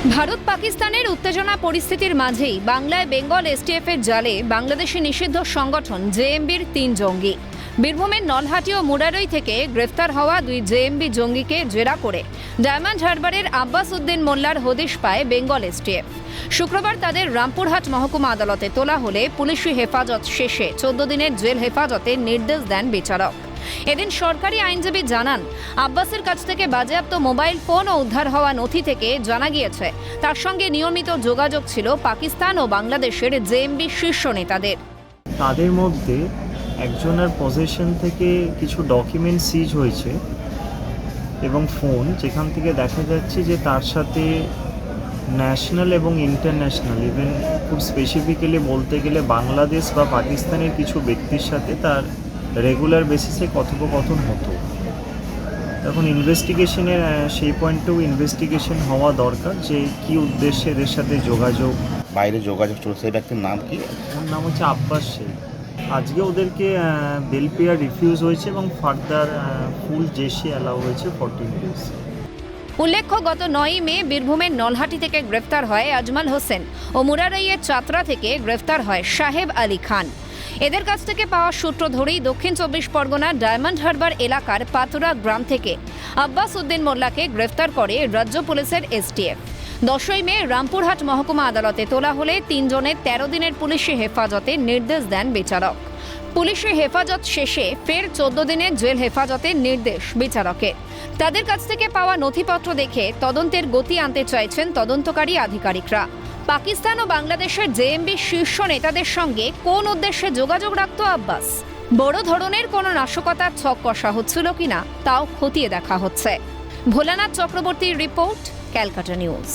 ভারত পাকিস্তানের উত্তেজনা পরিস্থিতির মাঝেই বাংলায় বেঙ্গল এসটিএফের জালে বাংলাদেশি নিষিদ্ধ সংগঠন জেএমবির ৩ জঙ্গি। বীরভূমের নলহাটি ও মুরারই থেকে গ্রেফতার হওয়া ২ জেএমবি জঙ্গিকে জেরা করে ডায়মন্ড হারবারের আব্বাস উদ্দিন মোল্লার হদিশ পায় বেঙ্গল এসটিএফ। শুক্রবার তাদের রামপুরহাট মহকুমা আদালতে তোলা হলে পুলিশি হেফাজত শেষে ১৪ দিনের জেল হেফাজতের নির্দেশ দেন বিচারক। এদিন সরকারি আইনজীবী জানান, আব্বাসের কাছ থেকে বাজেয়াপ্ত মোবাইল ফোন ও উদ্ধার হওয়া নথি থেকে জানা গিয়েছে তার সঙ্গে নিয়মিত যোগাযোগ ছিল পাকিস্তান ও বাংলাদেশের জেএমবি শীর্ষ নেতাদের। তাদের মধ্যে একজনের পজেশন থেকে কিছু ডকুমেন্ট সিজ হয়েছে এবং ফোন, যেখান থেকে দেখা যাচ্ছে যে তার সাথে ন্যাশনাল এবং ইন্টারন্যাশনাল, ইভেন খুব স্পেসিফিক্যালি বলতে গেলে বাংলাদেশ বা পাকিস্তানের কিছু ব্যক্তির সাথে তার রেগুলার বেসিসে কথোপকথন হতো। তখন ইনভেস্টিগেশনের সেই পয়েন্টেও ইনভেস্টিগেশন হওয়া দরকার যে কী উদ্দেশ্যে এদের সাথে যোগাযোগ, বাইরে যোগাযোগ চলছে। সেই ব্যক্তির নাম কি? ওর নাম হচ্ছে আব্বাস শেখ। আজকে ওদেরকে বেল পেয়ার রিফিউজ হয়েছে এবং ফার্দার ফুল জেসি অ্যালাউ হয়েছে 14 ডেজ। উল্লেখ্য, গত ৯ মে বীরভূমের নলহাটি থেকে গ্রেফতার হয় আজমাল হোসেন ও মুরারইয়ের চাতরা থেকে গ্রেফতার হয় সাহেব আলী খান। এদের কাছ থেকে পাওয়া সূত্র ধরেই দক্ষিণ ২৪ পরগনার ডায়মন্ড হারবার এলাকার পাতুরা গ্রাম থেকে আব্বাস উদ্দিন মোল্লাকে গ্রেফতার করে রাজ্য পুলিশের এসটিএফ। ১০ই মে রামপুরহাট মহকুমা আদালতে তোলা হলে ৩ জনের ১৩ দিনের পুলিশি হেফাজতে নির্দেশ দেন বিচারক। পুলিশি হেফাজত শেষে ফের ১৪ দিনের জেল হেফাজতের নির্দেশ বিচারকের। তাদের কাছ থেকে পাওয়া নথিপত্র দেখে তদন্তের গতি আনতে চাইছেন তদন্তকারী আধিকারিকরা। পাকিস্তান ও বাংলাদেশের জেএমবি শীর্ষ নেতাদের সঙ্গে কোন উদ্দেশ্যে যোগাযোগ রাখত আব্বাস? বড় ধরনের কোনো নাশকতার ছক কষা হচ্ছিল কিনা তাও খতিয়ে দেখা হচ্ছে। ভোলানাথ চক্রবর্তীর রিপোর্ট, ক্যালকাটা নিউজ।